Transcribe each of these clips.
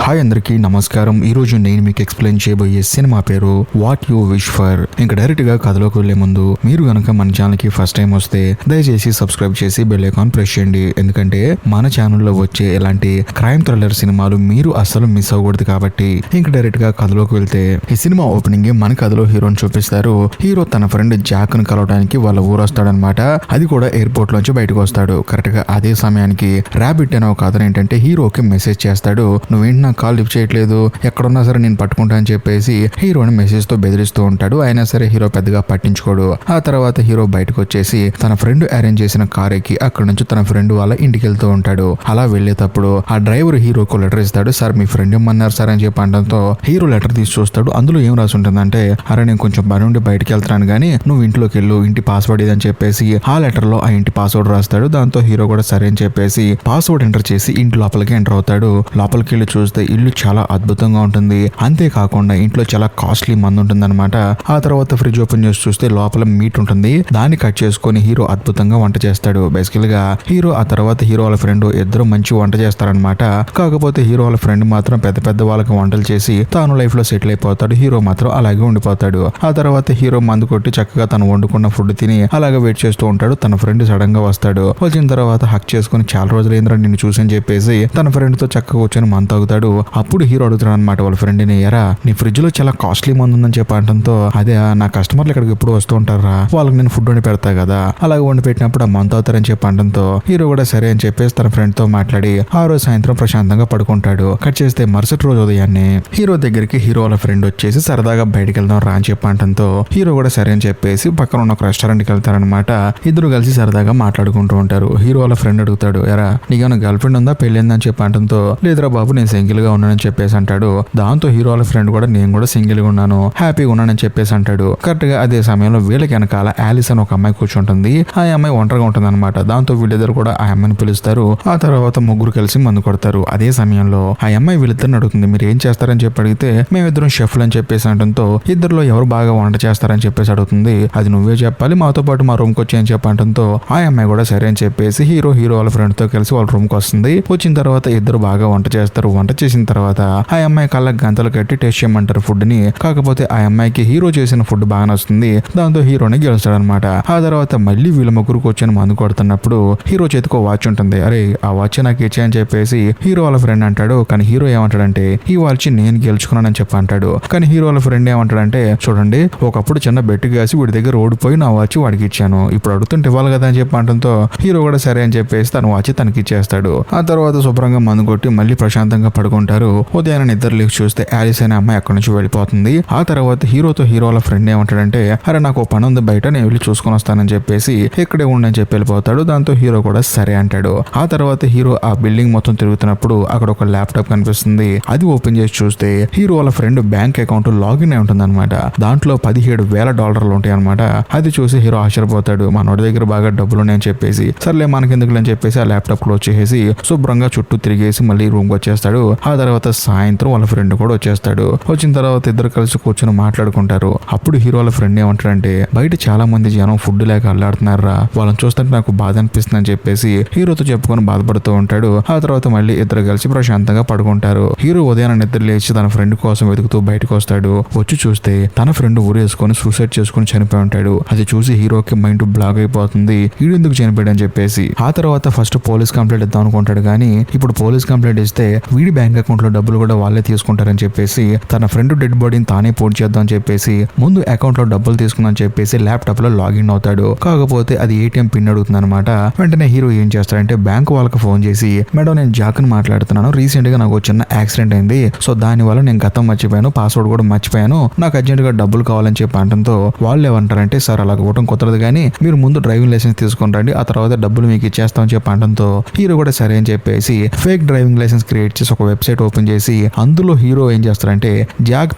Hi అందరికీ నమస్కారం. ఈ రోజు నేను మీకు ఎక్స్ప్లెయిన్ చేయబోయే సినిమా పేరు వాట్ యు విష్ ఫర్. ఇంకా డైరెక్ట్ గా కథలోకి వెళ్లే ముందు మీరు గనక మన ఛానల్ కి ఫస్ట్ టైం వస్తే దయచేసి సబ్స్క్రైబ్ చేసి బెల్ ఐకాన్ ప్రెస్ చేయండి. ఎందుకంటే మన ఛానల్లో వచ్చే ఇలాంటి క్రైమ్ థ్రిల్లర్ సినిమాలు మీరు అస్సలు మిస్ అవ్వకూడదు కాబట్టి. ఇంకా డైరెక్ట్ గా కథలోకి వెళ్తే ఈ సినిమా ఓపెనింగ్ మన కథలో హీరోని చూపిస్తారు. హీరో తన ఫ్రెండ్ జాక్ ను కలవడానికి వాళ్ళ ఊరు వస్తాడనమాట. అది కూడా ఎయిర్పోర్ట్ లోంచి బయటకు వస్తాడు. కరెక్ట్ గా అదే సమయానికి రాబిట్ అనే ఒక అతను ఏంటంటే హీరోకి మెసేజ్ చేస్తాడు, నువ్వేంటి నా కాల్ లిఫ్ట్ చేయట్లేదు, ఎక్కడున్నా సరే నేను పట్టుకుంటా అని చెప్పేసి హీరోని మెసేజ్ తో బెదిరిస్తూ ఉంటాడు. అయినా సరే హీరో పెద్దగా పట్టించుకోడు. ఆ తర్వాత హీరో బయటకు వచ్చేసి తన ఫ్రెండ్ అరేంజ్ చేసిన కార్ ఎక్కి అక్కడ నుంచి తన ఫ్రెండ్ వాళ్ళ ఇంటికి వెళ్తూ ఉంటాడు. అలా వెళ్లేటప్పుడు ఆ డ్రైవర్ హీరోకు లెటర్ ఇస్తాడు. సార్ మీ ఫ్రెండ్ ఇమ్మన్నారు సార్ అని చెప్పి అనడంతో హీరో లెటర్ తీసి చూస్తాడు. అందులో ఏం రాసి ఉంటుందంటే, అరే నేను కొంచెం పని నుండి బయటకు వెళ్తున్నాను కానీ నువ్వు ఇంట్లోకి వెళ్ళు, ఇంటి పాస్వర్డ్ ఇదని చెప్పేసి ఆ లెటర్ లో ఆ ఇంటి పాస్వర్డ్ రాస్తాడు. దాంతో హీరో కూడా సరే అని చెప్పేసి పాస్వర్డ్ ఎంటర్ చేసి ఇంటి లోపలికి ఎంటర్ అవుతాడు. లోపలికి వెళ్ళి చూస్తే ఇల్లు చాలా అద్భుతంగా ఉంటుంది. అంతేకాకుండా ఇంట్లో చాలా కాస్ట్లీ మందు ఉంటుంది అనమాట. ఆ తర్వాత ఫ్రిడ్జ్ ఓపెన్ చేసి చూస్తే లోపల మీట్ ఉంటుంది. దాన్ని కట్ చేసుకొని హీరో అద్భుతంగా వంట చేస్తాడు. బేసికల్ గా హీరో ఆ తర్వాత హీరో వాళ్ళ ఫ్రెండ్ ఇద్దరు మంచి వంట చేస్తారనమాట. కాకపోతే హీరో వాళ్ళ ఫ్రెండ్ మాత్రం పెద్ద పెద్ద వాళ్ళకి వంటలు చేసి తాను లైఫ్ లో సెటిల్ అయిపోతాడు. హీరో మాత్రం అలాగే ఉండిపోతాడు. ఆ తర్వాత హీరో మందు కొట్టి చక్కగా తను వండుకున్న ఫుడ్ తిని అలాగే వెయిట్ చేస్తూ ఉంటాడు. తన ఫ్రెండ్ సడన్ గా వస్తాడు. వచ్చిన తర్వాత హక్ చేసుకుని చాలా రోజులు ఏంద్రా నిన్ను చూసని చెప్పేసి తన ఫ్రెండ్ తో చక్కగా కూర్చొని మందు తాగుతాడు. అప్పుడు హీరో అడుగుతాడు అనమాట వాళ్ళ ఫ్రెండ్ ని, ఎరా నీ ఫ్రిడ్జ్ లో చాలా కాస్ట్లీ మందు ఉందని చెప్పి అనడంతో, అదే నా కస్టమర్లు ఇక్కడికి ఎప్పుడు వస్తూ ఉంటారా, వాళ్ళకి నేను ఫుడ్ వండి పెడతా కదా, అలాగే వండి పెట్టినప్పుడు ఆ మందు అవుతారని చెప్పి అనడంతో హీరో కూడా సరే అని చెప్పేసి తన ఫ్రెండ్ తో మాట్లాడి ఆ రోజు సాయంత్రం ప్రశాంతంగా పడుకుంటాడు. కట్ చేస్తే మరుసటి రోజు ఉదయాన్నే హీరో దగ్గరికి హీరో వాళ్ళ ఫ్రెండ్ వచ్చేసి సరదాగా బయటికి వెళ్దాం రా అని చెప్పి అనడంతో హీరో కూడా సరే అని చెప్పేసి పక్కన ఉన్న ఒక రెస్టారెంట్ కి వెళ్తారనమాట. ఇద్దరు కలిసి సరదాగా మాట్లాడుకుంటూ ఉంటారు. హీరో వాళ్ళ ఫ్రెండ్ అడుగుతాడు, ఎరా నీకేమైనా గర్ల్ ఫ్రెండ్ ఉందా, పెళ్ళిందని చెప్పి అనడంతో, లేదురా బాబు నేను సింగిల్ గా ఉన్నానని చెప్పేసి అంటాడు. దాంతో హీరో వాళ్ళ ఫ్రెండ్ కూడా నేను కూడా సింగిల్ గా ఉన్నాను, హ్యాపీగా ఉన్నానని చెప్పేసి అంటాడు. కరెక్ట్ గా అదే సమయంలో వీళ్ళకి వెనకాల ఆలిస్ అని ఒక అమ్మాయి కూర్చుంటుంది. ఆ అమ్మాయి ఒంటరిగా ఉంటుంది అనమాట. దాంతో వీళ్ళిద్దరు కూడా ఆ అమ్మాయిని పిలుస్తారు. ఆ తర్వాత ముగ్గురు కలిసి మందు కొడతారు. అదే సమయంలో ఆ అమ్మాయి వీళ్ళిద్దరిని అడుగుతుంది, మీరు ఏం చేస్తారని చెప్పి అడిగితే, మేమిద్దరం షెఫ్లు అని చెప్పేసి అనడంతో ఇద్దరులో ఎవరు బాగా వంట చేస్తారని చెప్పేసి అడుగుతుంది. అది నువ్వే చెప్పాలి, మాతో పాటు మా రూమ్ కి వచ్చి అని చెప్పి అనడంతో ఆ అమ్మాయి కూడా సరే అని చెప్పేసి హీరో వాళ్ళ ఫ్రెండ్ తో కలిసి వాళ్ళ రూమ్ కి వస్తుంది. వచ్చిన తర్వాత ఇద్దరు బాగా వంట చేస్తారు. వంట చేసిన తర్వాత ఆ అమ్మాయి కళ్ళకి గంతలు కట్టి టేస్ట్ చేయమంటారు ఫుడ్ ని. కాకపోతే ఆ అమ్మాయికి హీరో చేసిన ఫుడ్ బాగా నచ్చుతుంది. దాంతో హీరోని గెలుస్తాడు అనమాట. ఆ తర్వాత మళ్ళీ వీళ్ళ ముగ్గురు కూర్చొని మందు కొడుతున్నప్పుడు హీరో చేతికి వాచ్ ఉంటుంది. అరే ఆ వాచ్ నాకు ఇచ్చాయని చెప్పేసి హీరో వాళ్ళ ఫ్రెండ్ అంటాడు. కానీ హీరో ఏమంటాడంటే, ఈ వాచ్ నేను గెలుచుకున్నానని చెప్పి అంటాడు. కానీ హీరో వాళ్ళ ఫ్రెండ్ ఏమంటాడంటే, చూడండి ఒకప్పుడు చిన్న బెట్టు కాసి వీడి దగ్గర ఓడిపోయి నా వాచ్ వాడికి ఇచ్చాను, ఇప్పుడు అడుగుతుంటే ఇవ్వాలి కదా అని చెప్పి అంటంతో హీరో కూడా సరే అని చెప్పేసి తన వాచ్ తనకి ఇచ్చేస్తాడు. ఆ తర్వాత శుభ్రంగా మందు కొట్టి మళ్ళీ ప్రశాంతంగా పడుకుంటారు. ఉదయాన్నే నిద్ర లేచి చూస్తే ఆలిస్ అనే అమ్మాయి అక్కడి నుంచి వెళ్ళిపోతుంది. ఆ తర్వాత హీరో వాళ్ళ ఫ్రెండ్ ఏమంటాడంటే, అరే నాకు పని ఉంది బయట, నేను వెళ్ళి చూసుకొని వస్తానని చెప్పేసి ఇక్కడే ఉండని చెప్పి వెళ్ళిపోతాడు. దాంతో హీరో కూడా సరే అంటాడు. ఆ తర్వాత హీరో ఆ బిల్డింగ్ మొత్తం తిరుగుతున్నప్పుడు అక్కడ ఒక ల్యాప్టాప్ కనిపిస్తుంది. అది ఓపెన్ చేసి చూస్తే హీరో వాళ్ళ ఫ్రెండ్ బ్యాంక్ అకౌంట్ లాగిన్ అయి ఉంటుంది అనమాట. దాంట్లో $17,000 ఉంటాయి అనమాట. అది చూసి హీరో ఆశ్చర్యపోతాడు. మనోడి దగ్గర బాగా డబ్బులు ఉన్నాయని చెప్పేసి, సర్లే మనకెందుకు అని చెప్పేసి ఆ ల్యాప్టాప్ క్లోజ్ చేసేసి శుభ్రంగా చుట్టూ తిరిగేసి మళ్ళీ రూమ్ కి వచ్చేస్తాడు. ఆ తర్వాత సాయంత్రం వాళ్ళ ఫ్రెండ్ కూడా వచ్చేస్తాడు. వచ్చిన తర్వాత ఇద్దరు కలిసి కూర్చొని మాట్లాడుకుంటారు. అప్పుడు హీరో వాళ్ళ ఫ్రెండ్ ఏమంటాడంటే, బయట చాలా మంది జనం ఫుడ్ లేక అల్లాడుతున్నారా, వాళ్ళని చూస్తుంటే నాకు బాధ అనిపిస్తుంది అని చెప్పేసి హీరోతో చెప్పుకొని బాధపడుతూ ఉంటాడు. ఆ తర్వాత మళ్ళీ ఇద్దరు కలిసి ప్రశాంతంగా పడుకుంటారు. హీరో ఉదయాన్నే నిద్ర లేచి తన ఫ్రెండ్ కోసం వెతుకుతూ బయటకు వస్తాడు. వచ్చి చూస్తే తన ఫ్రెండ్ ఊరేసుకొని సూసైడ్ చేసుకుని చనిపోయి ఉంటాడు. అది చూసి హీరోకి మైండ్ బ్లాక్ అయిపోతుంది, వీడు ఎందుకు చనిపోయాడు అని చెప్పేసి. ఆ తర్వాత ఫస్ట్ పోలీస్ కంప్లైంట్ ఇద్దాం అనుకుంటాడు. కానీ ఇప్పుడు పోలీస్ కంప్లైంట్ ఇస్తే వీడి బ్యాంక్ అకౌంట్ లో డబ్బులు కూడా వాళ్ళే తీసుకుంటారని చెప్పేసి తన ఫ్రెండ్ డెడ్ బాడీని తానే పోటీ చేద్దాం అని చెప్పేసి ముందు అకౌంట్ లో డబ్బులు తీసుకుందని చెప్పేసి ల్యాప్టాప్ లో లాగిన్ అవుతాడు. కాకపోతే అది ఏటీఎం పిన్ అడుగుతుంది అనమాట. వెంటనే హీరో ఏం చేస్తాడంటే బ్యాంక్ వాళ్ళకి ఫోన్ చేసి, మేడం నేను జాక్ ని మాట్లాడుతున్నాను, రీసెంట్ గా నాకు చిన్న యాక్సిడెంట్ అయింది, సో దాని వల్ల నేను గతం మర్చిపోయాను, పాస్వర్డ్ కూడా మర్చిపోయాను, నాకు అర్జెంట్ గా డబ్బులు కావాలని చెప్పి అనడంతో వాళ్ళు ఏమంటారంటే, సార్ అలా ఇవ్వడం కుదరదు కానీ మీరు ముందు డ్రైవింగ్ లైసెన్స్ తీసుకుని రండి, ఆ తర్వాత డబ్బులు మీకు ఇచ్చేస్తామని చెప్పి అనడంతో హీరో కూడా సరే అని చెప్పేసి ఫేక్ డ్రైవింగ్ లైసెన్స్ క్రియేట్ చేసి ఒక వెబ్సైట్ ఓపెన్ చేసి అందులో హీరో ఏం చేస్తారంటే జాక్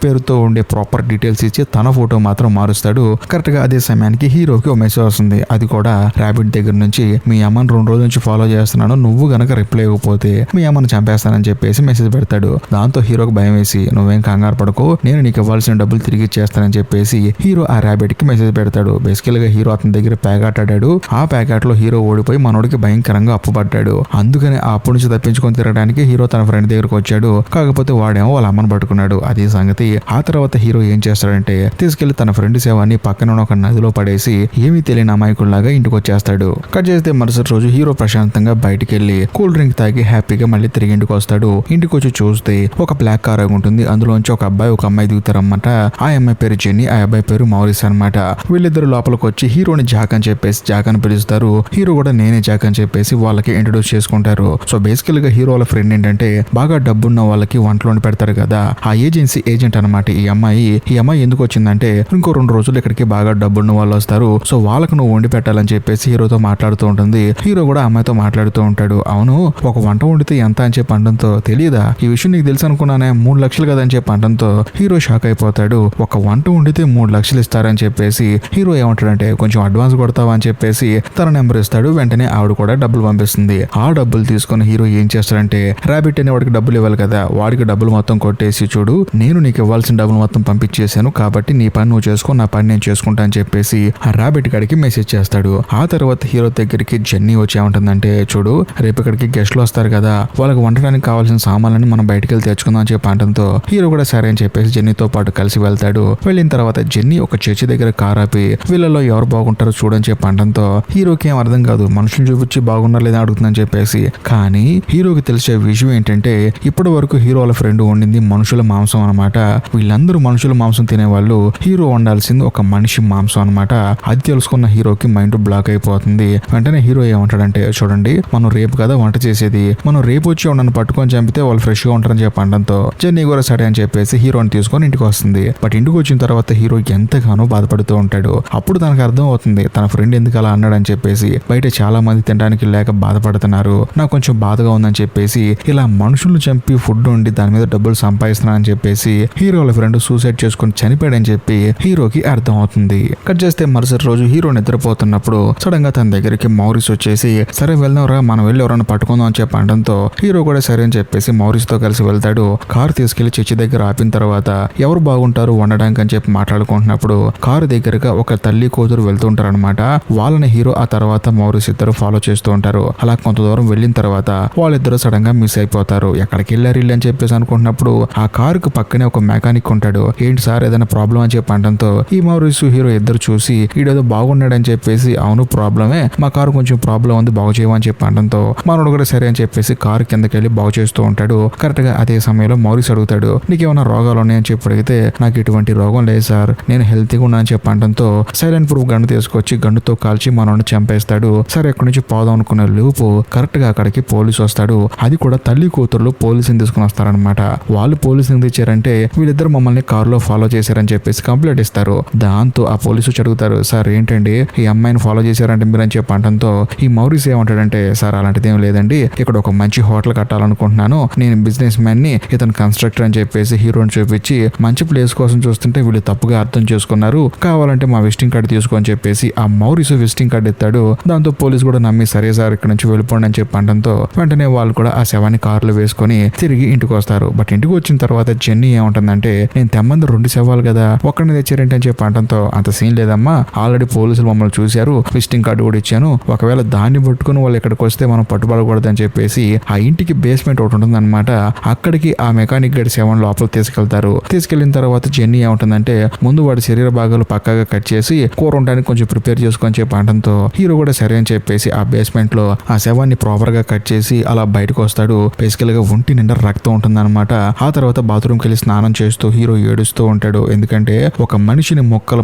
పేరుతో ఉండే ప్రాపర్ డీటెయిల్స్ ఇచ్చి తన ఫోటో మాత్రం మారుస్తాడు. కరెక్ట్ గా అదే సమయానికి హీరోకి ఒక మెసేజ్ వస్తుంది. అది కూడా రాబిట్ దగ్గర నుంచి, మీ అమ్మని 2 రోజుల నుంచి ఫాలో చేస్తున్నాను, నువ్వు గనక రిప్లై ఇవ్వకపోతే మీ అమ్మని చంపేస్తానని చెప్పేసి మెసేజ్ పెడతాడు. దాంతో హీరోకి భయం వేసి, నువ్వేం కంగారు పడుకో, నేను నీకు ఇవ్వాల్సిన డబ్బులు తిరిగి ఇచ్చేస్తానని చెప్పేసి హీరో ఆ రాబిట్ కి మెసేజ్ పెడతాడు. బేసికల్ గా హీరో అతని దగ్గర ప్యాకెట్ ఆడాడు. ఆ ప్యాకెట్ లో హీరో ఓడిపోయి మనోడికి భయంకరంగా అప్పుపడ్డాడు. అందుకని ఆ అప్పు నుంచి తప్పించుకొని తిరగడానికి హీరో తన ఫ్రెండ్ దగ్గరకు వచ్చాడు. కాకపోతే వాడేమో వాళ్ళ అమ్మని పట్టుకున్నాడు. అది సంగతి. ఆ తర్వాత హీరో ఏం చేస్తాడంటే తీసుకెళ్లి తన ఫ్రెండ్ శవాన్ని పక్కన ఉన్న ఒక నదిలో పడేసి ఏమీ తెలియని అమాయకుల్లాగా ఇంటికి వచ్చేస్తాడు. కట్ చేస్తే మరుసటి రోజు హీరో ప్రశాంతంగా బయటికి వెళ్లి కూల్ డ్రింక్ తాగి హ్యాపీగా మళ్ళీ తిరిగి ఇంటికి వస్తాడు. ఇంటికి వచ్చి చూస్తే ఒక బ్లాక్ కార్ ఉంటుంది. అందులోంచి ఒక అబ్బాయి ఒక అమ్మాయి దిగుతారన్నమాట. ఆ అమ్మాయి పేరు జెన్నీ, ఆ అబ్బాయి పేరు మౌరిస్ అనమాట. వీళ్ళిద్దరు లోపలికి వచ్చి హీరోని జాక్ అని చెప్పేసి జాక్ అని పిలుస్తారు. హీరో కూడా నేనే జాక్ అని చెప్పేసి వాళ్ళకి ఇంట్రొడ్యూస్ చేసుకుంటారు. సో బేసికల్ గా హీరో వాళ్ళ ఫ్రెండ్ ఏంటంటే బాగా డబ్బున్న వాళ్ళకి వంటలోని పెడతారు కదా, ఆ ఏజెన్సీ ఏజెంట్ అనమాట ఈ అమ్మాయి ఎందుకు వచ్చిందంటే ఇంకో 2 రోజులు ఇక్కడికి బాగా డబ్బున్న వాళ్ళు వస్తారు, సో వాళ్ళకు నువ్వు వండి పెట్టాలని చెప్పేసి హీరోతో మాట్లాడుతూ ఉంటుంది. హీరో కూడా అమ్మాయితో మాట్లాడుతూ ఉంటాడు. అవును, ఒక వంట వండితే ఎంత అని చెప్పి అనడంతో తెలియదా, ఈ విషయం నీకు తెలుసు అనుకున్నానే, 3 లక్షలు కదా అని చెప్పి అనడంతో హీరో షాక్ అయిపోతాడు. ఒక వంట వండితే 3 లక్షలు ఇస్తారని చెప్పేసి హీరో ఏమంటాడంటే కొంచెం అడ్వాన్స్ కొడతావా అని చెప్పేసి తన నెంబర్ ఇస్తాడు. వెంటనే ఆవిడ కూడా డబ్బులు పంపిస్తుంది. ఆ డబ్బులు తీసుకుని హీరో ఏం చేస్తాడంటే రాబిట్ అనే వాడికి డబ్బులు ఇవ్వాలి కదా, వాడికి డబ్బులు మొత్తం కొట్టేసి చూడు నేను నీకు ఇవ్వాల్సిన డబ్బులు మొత్తం పంపించేశాను కాబట్టి నీ పని నువ్వు చేసుకో, నా పని నేను చేసుకుంటా అని చెప్పేసి ఆ రాబిట్ గడికి మెసేజ్ చేస్తాడు. ఆ తర్వాత హీరో దగ్గరికి జెన్నీ వచ్చి ఏమంటుందంటే చూడు రేపు ఇక్కడికి గెస్ట్లు వస్తారు కదా, వాళ్ళకి వండడానికి కావాల్సిన సామాన్లని మనం బయటికి వెళ్ళి తెచ్చుకుందాం అని చెప్పి అనడంతో హీరో కూడా సరే అని చెప్పేసి జెన్నీతో పాటు కలిసి వెళ్తాడు. వెళ్ళిన తర్వాత జెన్నీ ఒక చర్చి దగ్గర కార్ ఆపి వీళ్ళలో ఎవరు బాగుంటారో చూడని చెప్పి అనడంతో హీరోకి ఏం అర్థం కాదు, మనుషులు చూపించి బాగున్నారు లేదా అడుగుతుందని చెప్పేసి. కానీ హీరోకి తెలిసే విషయం ఏంటంటే ఇప్పటి వరకు హీరో వాళ్ళ ఫ్రెండ్ వండింది మనుషుల మాంసం అనమాట. వీళ్ళందరూ మనుషుల మాంసం తినేవాళ్ళు, హీరో వండాల్సింది ఒక మనిషి మాంసం అనమాట. అది తెలుసుకున్న హీరోకి మైండ్ బ్లాక్ అయిపోతుంది. వెంటనే హీరో ఏమంటాడంటే చూడండి మనం రేపు కదా వంట చేసేది, మనం రేపు వచ్చి నన్ను పట్టుకొని చంపితే వాళ్ళు ఫ్రెష్ గా ఉంటారని చెప్పి అనడంతో జెన్నీ కూడా సరే అని చెప్పేసి హీరోని తీసుకొని ఇంటికి వస్తుంది. బట్ ఇంటికి వచ్చిన తర్వాత హీరో ఎంతగానో బాధపడుతూ ఉంటాడు. అప్పుడు తనకు అర్థం అవుతుంది తన ఫ్రెండ్ ఎందుకు అలా అన్నాడని చెప్పేసి. బయట చాలా మంది తినడానికి లేక బాధపడుతున్నారు, నాకు కొంచెం బాధగా ఉందని చెప్పేసి ఇలా మనుషులు చంపి ఫుడ్ వండి దాని మీద డబ్బులు సంపాదిస్తున్నానని చెప్పేసి హీరో వాళ్ళ ఫ్రెండ్ సూసైడ్ చేసుకుని చనిపోయాడని చెప్పి హీరోకి అర్థం అవుతుంది. కట్ చేస్తే మరుసటి రోజు హీరో నిద్రపోతున్నప్పుడు సడన్ గా తన దగ్గరికి మౌరిస్ వచ్చేసి సరే వెళ్దాం రా మనం వెళ్ళి ఎవరైనా పట్టుకుందాం అని చెప్పి అనడంతో హీరో కూడా సరే అని చెప్పేసి మౌరిస్ తో కలిసి వెళ్తాడు. కారు తీసుకెళ్లి చర్చి దగ్గర ఆపిన తర్వాత ఎవరు బాగుంటారు వండడానికి అని చెప్పి మాట్లాడుకుంటున్నప్పుడు కారు దగ్గరగా ఒక తల్లి కూతురు వెళ్తుంటారు అనమాట. వాళ్ళని హీరో ఆ తర్వాత మౌరిస్ ఇద్దరు ఫాలో చేస్తూ ఉంటారు. అలా కొంత దూరం వెళ్ళిన తర్వాత వాళ్ళిద్దరు సడన్ గా మిస్ అయిపోతారు. ఎక్కడికి వెళ్ళారు ఇల్లు అని చెప్పేసి అనుకుంటున్నప్పుడు ఆ కారుకు పక్కనే ఒక మెకానిక్ ఉంటాడు. ఏంటి సార్ ఏదైనా ప్రాబ్లం అని చెప్పి అనడంతో ఈ మౌరిస్ హీరో ఇద్దరు చూసి ఈడేదో బాగున్నాడని చెప్పేసి అవును ప్రాబ్లమే, మా కారు కొంచెం ప్రాబ్లం ఉంది బాగు చేయమని చెప్పి అనడంతో మనోడు కూడా సరే అని చెప్పేసి కారు కిందకి వెళ్ళి బాగు చేస్తూ ఉంటాడు. కరెక్ట్ గా అదే సమయంలో మౌరిస్ అడుగుతాడు నీకేమైనా రోగాలు ఉన్నాయని చెప్పి అడిగితే నాకు ఎటువంటి రోగం లేదు సార్, నేను హెల్తీగా ఉన్నా అని చెప్పి అనడంతో సైలెంట్ ప్రూఫ్ గన్ను తీసుకొచ్చి గన్నుతో కాల్చి మనోడిని చంపేస్తాడు. సరే ఎక్కడి నుంచి పోదాం అనుకునే లోపు కరెక్ట్ గా అక్కడికి పోలీసు వస్తాడు. అది కూడా తల్లి కూతుర్లు పోలీసుని తీసుకుని వస్తారనమాట. వాళ్ళు పోలీసుని తెచ్చారంటే వీళ్ళిద్దరు మమ్మల్ని కారులో ఫాలో చేశారని చెప్పేసి కంప్లైంట్ ఇస్తారు. దాంతో ఆ పోలీసు అడుగుతారు సార్ ఏంటండి ఈ అమ్మాయిని ఫాలో చేశారంటే మీరు అని చెప్పి అనడంతో ఈ మౌరిస్ ఏమంటాడంటే సార్ అలాంటిది ఏం లేదండి, ఇక్కడ ఒక మంచి హోటల్ కట్టాలనుకుంటున్నాను, నేను బిజినెస్ మ్యాన్ ని, ఇతను కన్స్ట్రక్టర్ అని చెప్పేసి హీరోని చూపించి మంచి ప్లేస్ కోసం చూస్తుంటే వీళ్ళు తప్పుగా అర్థం చేసుకున్నారు, కావాలంటే మా విజిటింగ్ కార్డు తీసుకొని చెప్పేసి ఆ మౌరిస్ విజిటింగ్ కార్డు ఎత్తాడు. దాంతో పోలీసు కూడా నమ్మి సరే సార్ ఇక్కడ నుంచి వెళ్ళిపోండి అని చెప్పి అనడంతో వెంటనే వాళ్ళు కూడా ఆ శవాన్ని కారులో వేసుకొని తిరిగి ఇంటికి వస్తారు. బట్ ఇంటికి వచ్చిన తర్వాత జెన్నీ ఏమంటుందంటే నేను తెమ్మంది 2 శవాలు కదా ఒక్కడిని తెచ్చారేంటి అని చెప్పి అనడంతో అంత సీన్ లేదమ్మా, ఆల్రెడీ పోలీసులు మమ్మల్ని చూశారు, విజిటింగ్ కార్డు కూడా ఇచ్చాను, ఒకవేళ దాన్ని పట్టుకుని వాళ్ళు ఇక్కడికి వస్తే మనం పట్టుబడకూడదని చెప్పేసి ఆ ఇంటికి బేస్మెంట్ ఒకటి ఉంటుంది అనమాట, అక్కడికి ఆ మెకానిక్ గడి శవం లోపల తీసుకెళ్తారు. తీసుకెళ్లిన తర్వాత జెన్నీ ఏమంటుందంటే ముందు వాడి శరీర భాగాలు పక్కాగా కట్ చేసి కూర ఉండడానికి కొంచెం ప్రిపేర్ చేసుకొని చెప్పి అనడంతో హీరో కూడా సరే అని చెప్పేసి ఆ బేస్మెంట్ లో ఆ శవాన్ని ప్రాపర్ గా కట్ చేసి అలా బయటకు వస్తాడు. బేసికల్ గా ఒంటి నిండా రక్తం ఉంటుంది అనమాట. ఆ తర్వాత బాత్రూమ్కి వెళ్ళి స్నానం చేస్తూ హీరో ఏడుస్తూ ఉంటాడు. ఎందుకంటే ఒక మనిషిని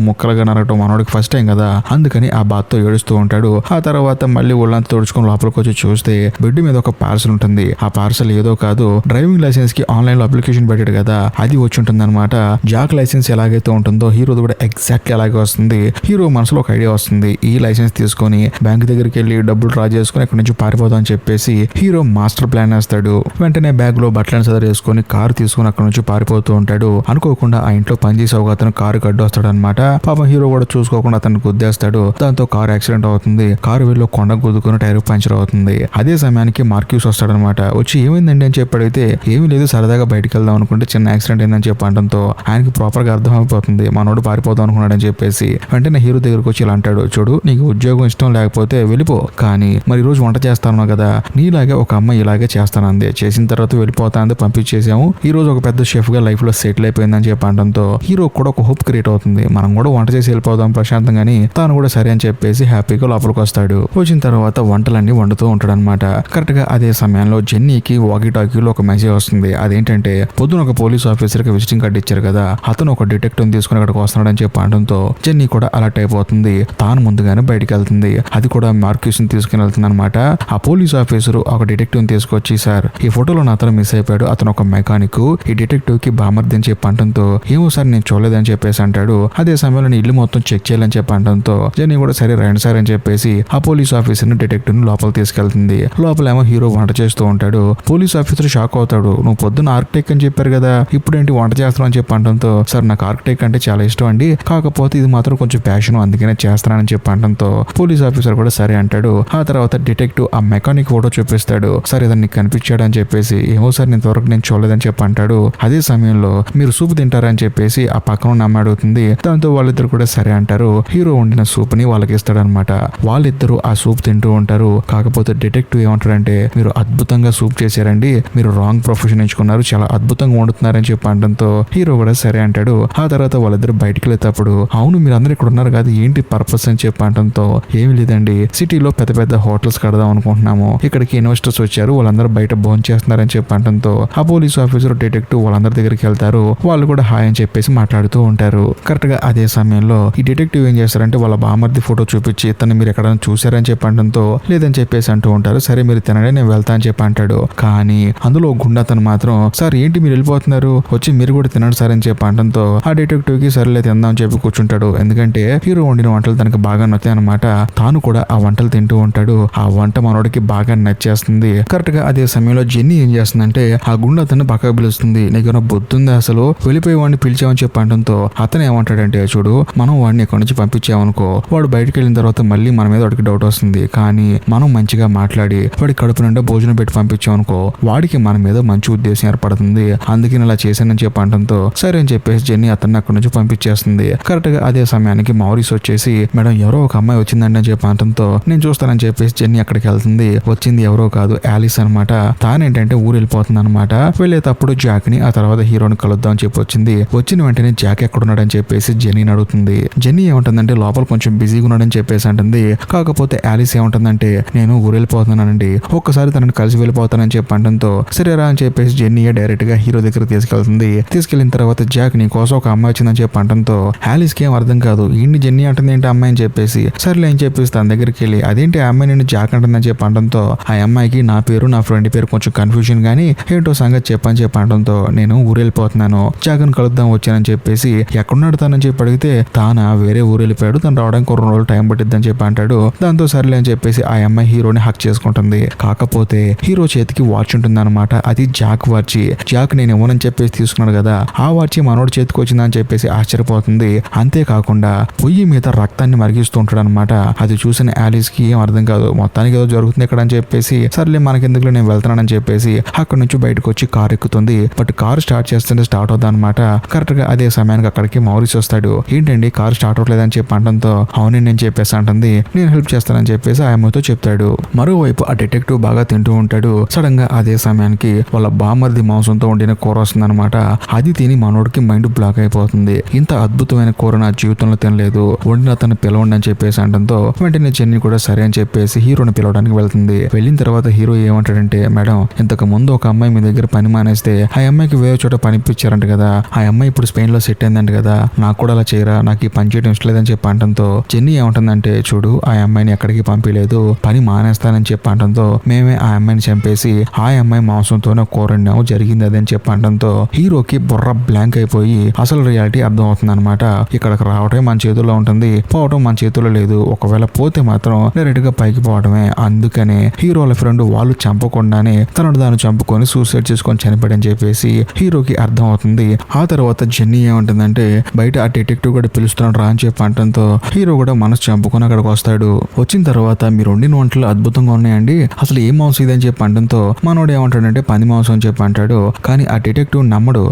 ముక్కలుగా నరకటం మనోడికి ఫస్ట్ టైం కదా, అందుకని ఆ బాత్ తో ఏడుస్తూ ఉంటాడు. ఆ తర్వాత మళ్ళీ ఒళ్ళంతా తుడుచుకొని లోపలికి వచ్చి చూస్తే బెడ్ మీద ఒక పార్సల్ ఉంటుంది. ఆ పార్సల్ ఏదో కాదు, డ్రైవింగ్ లైసెన్స్ కి ఆన్లైన్ లో అప్లికేషన్ పెట్టాడు కదా అది వచ్చి ఉంటుంది అనమాట. జాక్ లైసెన్స్ ఎలాగైతే ఉంటుందో హీరోది కూడా ఎగ్జాక్ట్లీ అలాగే వస్తుంది. హీరో మనసులో ఒక ఐడియా వస్తుంది, ఈ లైసెన్స్ తీసుకొని బ్యాంక్ దగ్గరికి వెళ్ళి డబ్బులు డ్రా చేసుకుని అక్కడి నుంచి పారిపోదాం అని చెప్పేసి హీరో మాస్టర్ ప్లాన్ వేస్తాడు. వెంటనే బ్యాగ్ లో బట్టలను సదరేసుకొని కారు తీసుకుని అక్కడ నుంచి పారిపోతూ ఉంటాడు. అనుకోకుండా ఆ ఇంట్లో పనిచేసే ఒక అతను కారు గడ్డు వస్తాడు అనమాట. పాపం హీరో కూడా చూసుకోకుండా అతను గుద్దేస్తాడు. దాంతో కారు యాక్సిడెంట్ అవుతుంది. కారు వెళ్ళి కొండ గుద్దుకుని టైర్ పంచర్ అవుతుంది. అదే సమయానికి మార్క్యూస్ వస్తాడనమాట. వచ్చి ఏమైందండి అని చెప్పి అడిగితే ఏమీ లేదు సరదాగా బయటకు వెళ్దాం అనుకుంటే చిన్న యాక్సిడెంట్ అయిందని చెప్పి అనడంతో ఆయనకి ప్రాపర్ గా అర్థమైపోతుంది మనోడు పారిపోదాం అనుకున్నాడని చెప్పేసి. వెంటనే హీరో దగ్గరకు వచ్చి ఇలా అంటాడు, చూడు నీకు ఉద్యోగం ఇష్టం లేకపోతే వెళ్ళిపో, కానీ మరి రోజు వంట చేస్తాను కదా నీలాగే ఒక అమ్మాయి ఇలాగే చేస్తానంది, చేసిన తర్వాత తర్వాత వెళ్ళిపోతానని పంపించేసాము. ఈ రోజు ఒక పెద్ద షెఫ్ గా లైఫ్ లో సెటిల్ అయిపోయిందని చెప్పి అనడంతో హీరో కూడా ఒక హోప్ క్రియేట్ అవుతుంది. మనం కూడా వంట చేసి వెళ్ళిపోదాం ప్రశాంతంగాని. తాను కూడా సరే అని చెప్పేసి హ్యాపీగా లోపలికి వస్తాడు. వచ్చిన తర్వాత వంటలన్నీ వండుతూ ఉంటాడు అనమాట. కరెక్ట్ గా అదే సమయంలో జెన్నీకి వాకీ టాకీలో ఒక మెసేజ్ వస్తుంది. అదేంటంటే పొద్దున ఒక పోలీస్ ఆఫీసర్ కి విజిటింగ్ కార్డు ఇచ్చారు కదా, అతను ఒక డిటెక్టివ్ తీసుకుని అక్కడికి వస్తున్నాడని చెప్పి అనడంతో జెన్నీ కూడా అలర్ట్ అయిపోతుంది. తాను ముందుగానే బయటికి వెళ్తుంది. అది కూడా మార్క్యూస్ ని తీసుకుని వెళ్తుంది అనమాట. ఆ పోలీస్ ఆఫీసర్ ఒక డిటెక్టివ్ తీసుకొచ్చి, సార్ ఈ ఫోటోలో నా అతను మిస్ అయిపోయాడు, అతను ఒక మెకానిక్, ఈ డిటెక్టివ్ కి బామర్ది అని చెప్పి అనడంతో ఏమో సార్ నేను చూడలేదని చెప్పేసి అంటాడు. అదే సమయంలో నేను ఇల్లు మొత్తం చెక్ చేయాలని చెప్పి అనడంతో జెన్నీ కూడా సరే రండి సార్ అని చెప్పేసి ఆ పోలీస్ ఆఫీసర్ ని డిటెక్టివ్ ని లోపల తీసుకెళ్తుంది. లోపలేమో హీరో వంట చేస్తూ ఉంటాడు. పోలీస్ ఆఫీసర్ షాక్ అవుతాడు. నువ్వు పొద్దున్న ఆర్కిటెక్ట్ అని చెప్పారు కదా, ఇప్పుడేంటి వంట చేస్తాను అని చెప్పి అనడంతో సార్ నాకు ఆర్కిటెక్ట్ అంటే చాలా ఇష్టం అండి, కాకపోతే ఇది మాత్రం కొంచెం ప్యాషన్, అందుకనే చేస్తానని చెప్పి అనడంతో పోలీస్ ఆఫీసర్ కూడా సరే అంటాడు. ఆ తర్వాత డిటెక్టివ్ ఆ మెకానిక్ ఫోటో చూపిస్తాడు. సార్ ఇతను నీకు కనిపించాడు అని చెప్పేసి, ఏమో సార్ నేను త్వరగా నేను చూడలేదని చెప్పి అంటాడు. అదే సమయంలో మీరు సూప్ తింటారని చెప్పేసి ఆ పక్కన ఉన్న అమ్మాయి అడుగుతుంది. దాంతో వాళ్ళిద్దరు కూడా సరే అంటారు. హీరో వండిన సూప్ ని వాళ్ళకి ఇస్తాడనమాట. వాళ్ళిద్దరు ఆ సూప్ తింటూ ఉంటారు. కాకపోతే డిటెక్టివ్ ఏమంటాడంటే, మీరు అద్భుతంగా సూప్ చేశారండి, మీరు రాంగ్ ప్రొఫెషన్ ఎంచుకున్నారు, చాలా అద్భుతంగా వండుతున్నారని చెప్పి అనడంతో హీరో కూడా సరే అంటాడు. ఆ తర్వాత వాళ్ళిద్దరు బయటికి వెళ్ళేటప్పుడు, అవును మీరు అందరూ ఇక్కడ ఉన్నారు కదా, ఏంటి పర్పస్ అని చెప్పి అనడంతో ఏమి లేదండి, సిటీలో పెద్ద పెద్ద హోటల్స్ కడదాం అనుకుంటున్నాము, ఇక్కడికి ఇన్వెస్టర్స్ వచ్చారు, వాళ్ళందరూ బయట భోజనం చేస్తున్నారని చెప్పి అనడంతో ఆ పోలీస్ ఆఫీసర్ డిటెక్టివ్ వాళ్ళందరి దగ్గరికి వెళ్తారు. వాళ్ళు కూడా హాయ్ అని చెప్పేసి మాట్లాడుతూ ఉంటారు. కరెక్ట్ గా అదే సమయంలో ఈ డిటెక్టివ్ ఏం చేస్తారంటే వాళ్ళ బామర్ది ఫోటో చూపించి తను మీరు ఎక్కడైనా చూసారని చెప్పి అనడంతో లేదని చెప్పేసి అంటూ ఉంటారు. సరే మీరు తినండి నేను వెళ్తా అని చెప్పి అంటాడు. కానీ అందులో గుండా తను మాత్రం, సార్ ఏంటి మీరు వెళ్ళిపోతున్నారు, వచ్చి మీరు కూడా తినండి సార్ అని చెప్పి అనడంతో ఆ డిటెక్టివ్ కి సరేలే తిందాం అని చెప్పి కూర్చుంటాడు. ఎందుకంటే హీరో వండిన వంటలు తనకు బాగా నచ్చాయి అనమాట. తాను కూడా ఆ వంటలు తింటూ ఉంటాడు. ఆ వంట మనోడికి బాగా నచ్చేస్తుంది. కరెక్ట్ గా అదే సమయంలో జెన్నీ ఏం చేస్తుందంటే ఆ గుండా అతన్ని పక్కకు పిలుస్తుంది. నీకేమైనా బొద్దుంది, అసలు వెళ్ళిపోయి వాడిని పిలిచామని చెప్పి అనడంతో అతను ఏమంటాడంటే, చూడు మనం వాడిని ఇక్కడ నుంచి పంపించామనుకో, వాడు బయటకు వెళ్ళిన తర్వాత మళ్ళీ మన మీద వాడికి డౌట్ వస్తుంది, కానీ మనం మంచిగా మాట్లాడి వాడి కడుపు నిండా భోజనం పెట్టి పంపించామనుకో, వాడికి మన మీద మంచి ఉద్దేశం ఏర్పడుతుంది, అందుకే ఇలా చేశానని చెప్పి అనడంతో సరే అని చెప్పేసి జెన్నీ అతన్ని అక్కడి నుంచి పంపించేస్తుంది. కరెక్ట్ గా అదే సమయానికి మౌరిస్ వచ్చేసి, మేడం ఎవరో ఒక అమ్మాయి వచ్చిందండి అని చెప్పి అనడంతో నేను చూస్తానని చెప్పేసి జెన్నీ అక్కడికి వెళ్తుంది. వచ్చింది ఎవరో కాదు, యాలిస్ అనమాట. తానేంటంటే ఊరు వెళ్ళిపోతుంది అనమాట. వెళ్ళేటప్పుడు జాక్ ని ఆ తర్వాత హీరోని కలుద్దాం అని చెప్పి వచ్చింది. వచ్చిన వెంటనే జాక్ ఎక్కడున్నాడని చెప్పేసి జెన్నీని అడుగుతుంది. జెన్నీ ఏమంటుందంటే లోపల కొంచెం బిజీగా ఉన్నాడని చెప్పేసి అంటుంది. కాకపోతే యాలిస్ ఏమంటుందంటే నేను ఊరు వెళ్ళిపోతున్నానండి, ఒక్కసారి తనని కలిసి వెళ్ళిపోతానని చెప్పి అనడంతో సరేరా అని చెప్పేసి జెన్నీ డైరెక్ట్ గా హీరో దగ్గర తీసుకెళ్తుంది. తీసుకెళ్లిన తర్వాత జాక్ నీ కోసం ఒక అమ్మాయి వచ్చిందని చెప్పి అనడంతో యాలిస్ కి ఏం అర్థం కాదు, ఈయన్ని జెన్నీ అంటుంది ఏంటి అమ్మాయి అని చెప్పేసి, సరేలే అని చెప్పేసి తన దగ్గరికి వెళ్ళి అదేంటి ఆ అమ్మాయి నేను జాక్ అంటుందని చెప్పి అనడంతో ఆ అమ్మాయికి నా పేరు నా ఫ్రెండ్ పేరు కొంచెం కన్ఫ్యూజన్ గానీ ఏంటో సంగతి చెప్పని చెప్పి అనడంతో నేను ఊరు వెళ్ళిపోతున్నాను, జాక్ని కలుద్దాం వచ్చానని చెప్పేసి ఎక్కడున్నాడు తనని చెప్పి అడిగితే తానా వేరే ఊరు వెళ్ళిపోయాడు, తను రావడానికి 2 రోజులు టైం పట్టిద్దని చెప్పి అంటాడు. దాంతో సరేలే అని చెప్పేసి ఆ అమ్మాయి హీరోని హక్ చేసుకుంటుంది. కాకపోతే హీరో చేతికి వాచ్ ఉంటుంది అనమాట. అది జాక్ వాచ్. జాక్ నేను ఇవ్వనని చెప్పేసి తీసుకున్నాడు కదా, ఆ వాచ్ మనోడి చేతికి వచ్చిందని చెప్పేసి ఆశ్చర్యపోతుంది. అంతేకాకుండా పొయ్యి మీద రక్తాన్ని మరిగిస్తూ ఉంటాడు అనమాట. అది చూసిన యాలిస్ కి ఏం అర్థం కాదు, మొత్తానికి ఏదో జరుగుతుంది ఇక్కడ అని చెప్పేసి సర్లే మనకెందుకు నేను వెళ్తానని చెప్పేసి అక్కడ నుంచి బయటకు వచ్చి కార్ ఎక్కుతుంది. బట్ కార్ స్టార్ట్ చేస్తుంటే స్టార్ట్ అవుతుంది అనమాట. కరెక్ట్ గా అదే సమయానికి అక్కడికి మౌరిస్ వస్తాడు. ఏంటండి కార్ స్టార్ట్ అవ్వట్లేదని చెప్పి అనడంతో అవును నేను చెప్పేసి అంటుంది. నేను హెల్ప్ చేస్తానని చెప్పేసి ఆ అమ్మాయితో చెప్తాడు. మరోవైపు ఆ డిటెక్టివ్ బాగా తింటూ ఉంటాడు. సడన్ గా అదే సమయానికి వాళ్ళ బామర్ది మాంసంతో వండిన కూర వస్తుంది అనమాట. అది తిని మనోడికి మైండ్ బ్లాక్ అయిపోతుంది. ఇంత అద్భుతమైన కూర నా జీవితంలో తినలేదు, వండిన అతను పిలవండి అని చెప్పేసి అనడంతో వెంటనే జెన్నీ కూడా సరే అని చెప్పేసి హీరోని పిలవడానికి వెళ్తుంది. వెళ్ళిన తర్వాత హీరో ఏమంటాడంటే, మేడం ఇంతకు ముందు ఒక అమ్మాయి మీ దగ్గర పని మానేస్తే ఆ అమ్మాయికి వేరే చోట పని ఇప్పించారంట కదా, ఆ అమ్మాయి ఇప్పుడు స్పెయిన్ లో సెట్ అయిందంట కదా, నాకు కూడా అలా చేయరా, నాకు ఈ పని చేయడం ఇష్టం లేదని చెప్పి అనడంతో జెన్నీ ఏమంటుందంటే, చూడు ఆ అమ్మాయిని ఎక్కడికి పంపించలేదు, పని మానేస్తానని చెప్పి అనడంతో మేమే ఆ అమ్మాయిని చంపేసి ఆ అమ్మాయి మాంసంతోనే కూరండాము, జరిగింది అదని చెప్పి అనడంతో హీరోకి బుర్ర బ్లాంక్ అయిపోయి అసలు రియాలిటీ అర్థం అవుతుంది అనమాట. ఇక్కడికి రావటం మన చేతుల్లో ఉంటుంది, పోవటం మన చేతుల్లో లేదు, ఒకవేళ పోతే మాత్రం డైరెక్ట్ గా పైకి పోవడమే. అందుకనే హీరోల ఫ్రెండ్ వాళ్ళు చంపకుండానే తనను దాన్ని చంపుకొని సూసైడ్ చేసుకొని చనిపోయాడని చెప్పేసి హీరోకి అర్థం అవుతుంది. ఆ తర్వాత జెన్నీ ఏమంటుందంటే, బయట ఆ డిటెక్టివ్ కూడా పిలుస్తున్నాడు రా అని చెప్పి అనడంతో హీరో కూడా మనసు చంపుకొని అక్కడికి వస్తాడు. వచ్చిన తర్వాత మీరు వండిన వంటలు అద్భుతంగా ఉన్నాయండి, అసలు ఏ మాంసం ఇదని చెప్పి అనడంతో మనోడు ఏమంటాడంటే పంది మాంసం అని చెప్పి అంటాడు. కానీ ఆ డిటెక్టివ్ నమ్మడు.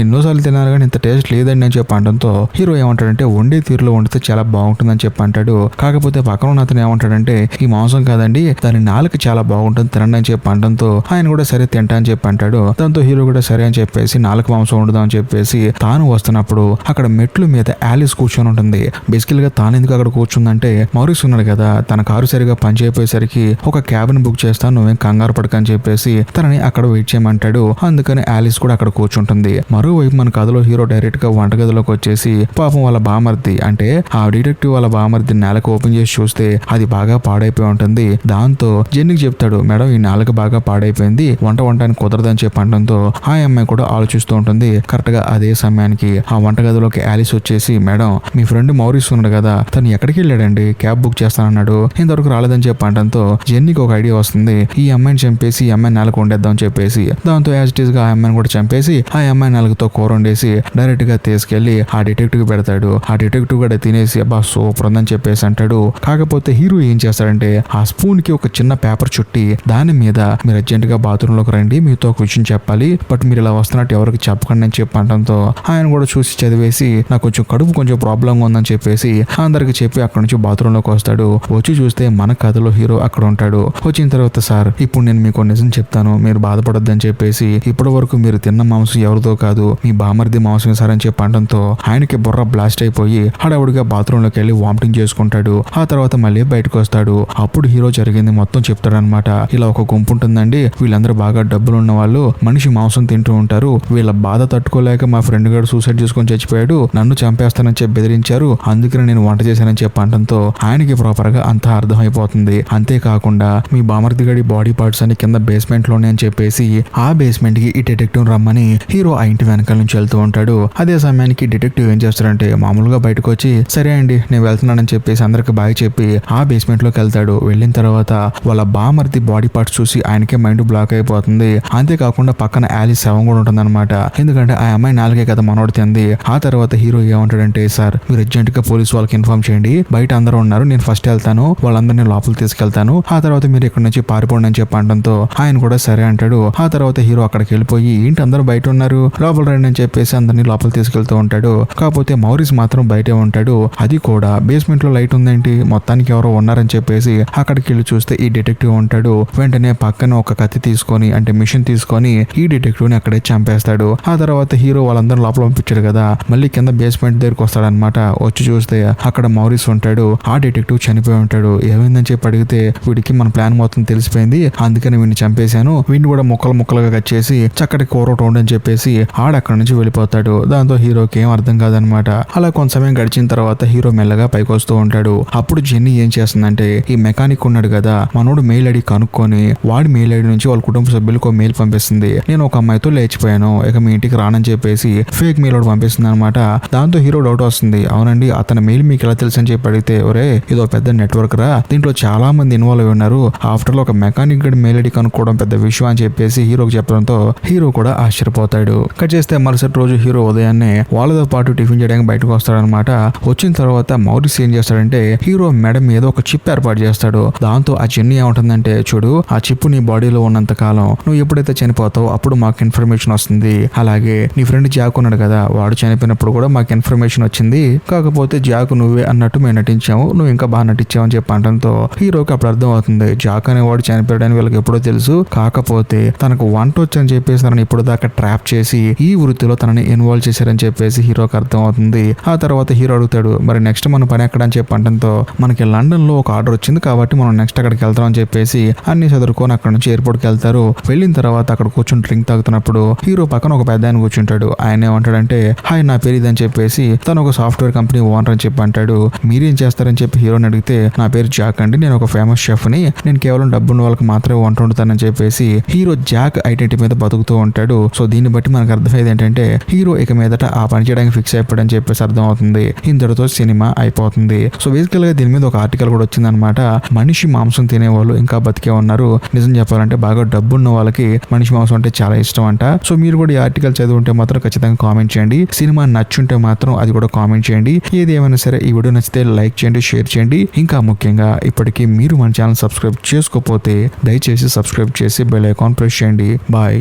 ఎన్నోసార్లు తిన్నారు కానీ ఇంత టేస్ట్ లేదండి అని చెప్పి అనడంతో హీరో ఏమంటాడంటే వండే తీరులో వండితే చాలా బాగుంటుందని చెప్పి అంటాడు. కాకపోతే పక్కన ఉన్న అతను ఏమంటాడంటే ఈ మాంసం కాదండి, దాని నాలుక చాలా బాగుంటుంది తినండి అని చెప్పి అనడంతో ఆయన కూడా సరే సరే తింటా అని చెప్పి అంటాడు. దాంతో హీరో కూడా సరే అని చెప్పేసి నాలుగు మాంసం వండుదాం అని చెప్పేసి తాను వస్తున్నప్పుడు అక్కడ మెట్లు మీద ఆలిస్ కూర్చొని ఉంటుంది. బేసికల్ గా తాను ఎందుకు అక్కడ కూర్చుందంటే మౌరిస్ ఉన్నాడు కదా, తన కారు సరిగా పని చేయపోయేసరికి ఒక క్యాబిన్ బుక్ చేస్తాను, నువ్వేం కంగారు పడకని చెప్పేసి తనని అక్కడ వెయిట్ చేయమంటాడు. అందుకని ఆలిస్ కూడా అక్కడ కూర్చుంటుంది. మరోవైపు మన కథలో హీరో డైరెక్ట్ గా వంటగదిలోకి వచ్చేసి పాపం వాళ్ళ బామర్ది అంటే ఆ డిటెక్టివ్ వాళ్ళ బామర్ది నేలకు ఓపెన్ చేసి చూస్తే అది బాగా పాడైపోయి ఉంటుంది. దాంతో జెన్నీకి చెప్తాడు, మేడం ఈ నేలకు బాగా పాడైపోయింది, వంట వంటానికి కుదరదని చెప్పి అనడంతో ఆ అమ్మాయి కూడా ఆలోచిస్తూ ఉంటుంది. కరెక్ట్ గా అదే సమయానికి ఆ వంటగదిలోకి ఆలిస్ వచ్చేసి, మేడం మీ ఫ్రెండ్ మౌరిస్ ఉన్నాడు కదా, తను ఎక్కడికి వెళ్ళాడండి, క్యాబ్ బుక్ చేస్తానన్నాడు, ఇంతవరకు రాలేదని చెప్పి అనడంతో జెన్నీకి ఒక ఐడియా వస్తుంది. ఈ అమ్మాయిని చంపేసి ఈ అమ్మాయి నేలకు వండేద్దాం అని చెప్పేసి దాంతో యాజ్ ఇట్ ఈస్ గా ఆ అమ్మాయిని కూడా చంపేసి ఆ అమ్మాయి నేలతో కూర వండేసి డైరెక్ట్ గా తీసుకెళ్లి ఆ డిటెక్టివ్ పెడతాడు. ఆ డిటెక్టివ్ కూడా తినేసి అబ్బా సూపర్ ఉందని చెప్పేసి అంటాడు. కాకపోతే హీరో ఏం చేస్తాడంటే ఆ స్పూన్ కి ఒక చిన్న పేపర్ చుట్టి దాని మీద మీరు అర్జెంట్ గా బాత్రూమ్ లోకి రండి, మీతో ఒక విషయం చెప్పాలి, బట్ మీరు ఇలా వస్తున్నట్టు ఎవరికి చెప్పకండి అని చెప్పి అనడంతో ఆయన కూడా చూసి చదివేసి నాకు కొంచెం కడుపు కొంచెం ప్రాబ్లంగా ఉందని చెప్పేసి అందరికి చెప్పి అక్కడ నుంచి బాత్రూమ్ లోకి వస్తాడు. వచ్చి చూస్తే మన కథలో హీరో అక్కడ ఉంటాడు. వచ్చిన తర్వాత సార్ ఇప్పుడు నేను మీకు నిజం చెప్తాను, మీరు బాధపడొద్దని చెప్పేసి ఇప్పటి వరకు మీరు తిన్న మాంసం ఎవరితో కాదు మీ బామర్ది మాంసం సార్ అని చెప్పి అనడంతో ఆయనకి బుర్ర బ్లాస్ట్ అయిపోయి హడావుడిగా బాత్రూమ్ లోకి వెళ్ళి వామిటింగ్ చేసుకుంటాడు. ఆ తర్వాత మళ్ళీ బయటకు వస్తాడు. అప్పుడు హీరో జరిగింది మొత్తం చెప్తాడు అనమాట. ఇలా ఒక గుంపు ఉంటుందండి, వీళ్ళందరూ బాగా డబ్బులు ఉన్న వాళ్ళు, మనిషి మాంసం తింటూ ఉంటారు, వీళ్ళ బాధ తట్టుకోలేక మా ఫ్రెండ్ గారు సూసైడ్ చేసుకొని చచ్చిపోయాడు, నన్ను చంపేస్తానని చెప్పి బెదిరించారు, అందుకని నేను వంట చేశానని చెప్పి అనడంతో ఆయనకి ప్రాపర్ గా అంతా అర్థమైపోతుంది. అంతేకాకుండా మీ బామర్ది గడి బాడీ పార్ట్స్ అని కింద బేస్మెంట్ లోనే అని చెప్పేసి ఆ బేస్మెంట్ కి ఈ డిటెక్టివ్ రమ్మని హీరో ఆ ఇంటి వెనకాల నుంచి వెళ్తూ ఉంటాడు. అదే సమయానికి డిటెక్టివ్ ఏం చేస్తాడంటే మామూలుగా బయటకు వచ్చి సరే అండి నేను వెళ్తున్నానని చెప్పేసి అందరికి బాయ్ చెప్పి ఆ బేస్మెంట్ లోకి వెళ్తాడు. వెళ్ళిన తర్వాత వాళ్ళ బామర్ది బాడీ పార్ట్స్ చూసి ఆయనకే మైండ్ బ్లాక్ అయిపోతుంది. అంతేకాకుండా పక్కన ఆలిస్ శవం కూడా ఉంటుంది అనమాట. ఎందుకంటే ఆ అమ్మాయి నాలుగే కదా మనోడు తింది. ఆ తర్వాత హీరో ఏమంటాడంటే సార్ మీరు అర్జెంట్ గా పోలీస్ వాళ్ళకి ఇన్ఫార్మ్ చేయండి, బయట అందరూ ఉన్నారు, నేను ఫస్ట్ వెళ్తాను, వాళ్ళందరినీ లోపల తీసుకెళ్తాను, ఆ తర్వాత మీరు ఇక్కడ నుంచి పారిపోండి అని చెప్పి అనడంతో ఆయన కూడా సరే అంటాడు. ఆ తర్వాత హీరో అక్కడికి వెళ్ళిపోయి ఏంటి అందరూ బయట ఉన్నారు, లోపల రండి అని చెప్పేసి అందరినీ లోపల తీసుకెళ్తూ ఉంటాడు. కాకపోతే మౌరిస్ మాత్రం బయటే ఉంటాడు. అది కూడా బేస్మెంట్ లో లైట్ ఉందేంటి, మొత్తానికి ఎవరో ఉన్నారని చెప్పేసి అక్కడికి వెళ్ళి చూస్తే ఈ డిటెక్టివ్ ఉంటాడు. వెంటనే పక్కన ఒక కత్తి తీసుకొని అంటే మిషన్ తీసుకొని ఈ డిటెక్టివ్ ని అక్కడే చంపేస్తాడు. ఆ తర్వాత హీరో వాళ్ళందరూ లోపల పంపించాడు కదా, మళ్ళీ కింద బేస్మెంట్ దగ్గరికి వస్తాడనమాట. వచ్చి చూస్తే అక్కడ మౌరిస్ ఉంటాడు. ఆ డిటెక్టివ్ చనిపోయి ఉంటాడు. ఏమైందని చెప్పి అడిగితే వీడికి మన ప్లాన్ మొత్తం తెలిసిపోయింది, అందుకని వీడిని చంపేశాను, వీడిని కూడా ముక్కలు ముక్కలుగా కట్ చేసి చక్కటి కూర ఉండని చెప్పేసి ఆడక్కడి నుంచి వెళ్ళిపోతాడు. దాంతో హీరోకి ఏం అర్థం కాదనమాట. అలా కొంత సమయం గడిచిన తర్వాత హీరో మెల్లగా పైకి వస్తూ ఉంటాడు. అప్పుడు జెన్నీ ఏం చేస్తుందంటే ఈ మెకానిక్ ఉన్నాడు కదా మనోడు మెయిల్ ఐడి కనుక్కొని వాడి మెయిల్ ఐడి నుంచి వాళ్ళ కుటుంబ సభ్యులకు మెయిల్ పంపిస్తుంది, నేను ఒక అమ్మాయితో లేచిపోయాను, ఇక మీ ఇంటికి రానని చెప్పేసి ఫేక్ మెయిల్ ఒకటి పంపిస్తుంది అనమాట. దాంతో హీరో డౌట్ వస్తుంది, అవునండి అతని మెయిల్ మీకు ఎలా తెలుసు అని చెప్పి అడిగితే ఒరే ఇదో పెద్ద నెట్వర్క్ రా, దీంట్లో చాలా మంది ఇన్వాల్వ్ అయి ఉన్నారు, ఆఫ్టర్ ఒక మెకానిక్ గడి మెయిల్ ఐడి కనుక్కోవడం పెద్ద విషయం అని చెప్పేసి హీరోకి చెప్పడంతో హీరో కూడా ఆశ్చర్యపోతాడు. కట్ చేస్తే మరుసటి రోజు హీరో ఉదయాన్నే వాళ్ళతో పాటు టిఫిన్ చేయడానికి బయటకు వస్తాడనమాట. వచ్చిన తర్వాత మౌరిస్ ఏం చేస్తాడంటే హీరో మెడ మీద ఒక చిప్ ఏర్పాటు చేస్తాడు. దాంతో ఆ జెన్నీ ఏముంటుందంటే చూడు ఆ చిప్ నీ బాడీలో ఉన్నంత కాలం నువ్వు ఎప్పుడైతే చనిపోతావు అప్పుడు మాకు ఇన్ఫర్మేషన్ వస్తుంది, అలాగే నీ ఫ్రెండ్ జాక్ ఉన్నాడు కదా వాడు చనిపోయినప్పుడు కూడా మాకు ఇన్ఫర్మేషన్ వచ్చింది, కాకపోతే జాక్ నువ్వే అన్నట్టు మేము నటించాము, నువ్వు ఇంకా బాగా నటించావు అని చెప్పి అనడంతో హీరోకి అప్పుడు అర్థం అవుతుంది జాక్ అనేవాడు చనిపోయాడని వీళ్ళకి ఎప్పుడో తెలుసు, కాకపోతే తనకు వంట వచ్చని చెప్పేసి తనని ఇప్పుడు దాకా ట్రాప్ చేసి ఈ వృత్తిలో తనని ఇన్వాల్వ్ చేశారని చెప్పేసి హీరోకి అర్థం అవుతుంది. ఆ తర్వాత హీరో అడుగుతాడు మరి నెక్స్ట్ మన పని ఎక్కడ అని చెప్పి అనడంతో మనకి లండన్ లో ఒక ఆర్డర్ వచ్చింది కాబట్టి మనం నెక్స్ట్ అక్కడికి వెళ్తాం అని చెప్పేసి అన్ని చదువుకొని అక్కడ నుంచి ఎయిర్పోర్ట్ కి వెళ్తారు. వెళ్ళిన తర్వాత అక్కడ కూర్చొని డ్రింక్ తాగుతున్నప్పుడు హీరో పక్కన ఒక పెద్ద ఆయన కూర్చుంటాడు. ఆయన ఏమంటాడంటే హాయ్ నా పేరు ఇదని చెప్పేసి తను ఒక సాఫ్ట్వేర్ కంపెనీ ఓనర్ అని చెప్పి అంటాడు. మీరేం చేస్తారని చెప్పి హీరోని అడిగితే నా పేరు జాక్ అండి, నేను ఒక ఫేమస్ షెఫ్ ని, నేను కేవలం డబ్బున్న వాళ్ళకి మాత్రమే వంట వండుతానని చెప్పేసి హీరో జాక్ ఐడెంటిటీ మీద బతుకుతూ ఉంటాడు. సో దీన్ని బట్టి మనకు అర్థమయ్యేది ఏంటంటే హీరో ఇక మీదట ఆ పని చేయడానికి ఫిక్స్ అయిపోయాడని చెప్పేసి అర్థం అవుతుంది. ఇంతటితో సినిమా అయిపోతుంది. సో బేసికల్ గా దీని మీద ఒక ఆర్టికల్ కూడా వచ్చిందనమాట. మనిషి మాంసం తినేవాళ్ళు ఇంకా బతికే ఉన్నారు, నిజం చెప్పాలంటే బాగా డబ్బున్న వాళ్ళకి మనిషి మాంసం అంటే చాలా ఇష్టం అంట. సో మీరు కూడా ఈ ఆర్టికల్ చదివింటే మాత్రం ఖచ్చితంగా కామెంట్ చేయండి. సినిమా నచ్చుంటే మాత్రం అది కూడా కామెంట్ చేయండి. ఏది ఏమైనా సరే ఈ వీడియో నచ్చితే లైక్ చేయండి, షేర్ చేయండి. ఇంకా ముఖ్యంగా ఇప్పటికీ మీరు మన ఛానల్ సబ్స్క్రైబ్ చేసుకోకపోతే దయచేసి సబ్స్క్రైబ్ చేసి బెల్ ఐకాన్ ప్రెస్ చేయండి. బాయ్.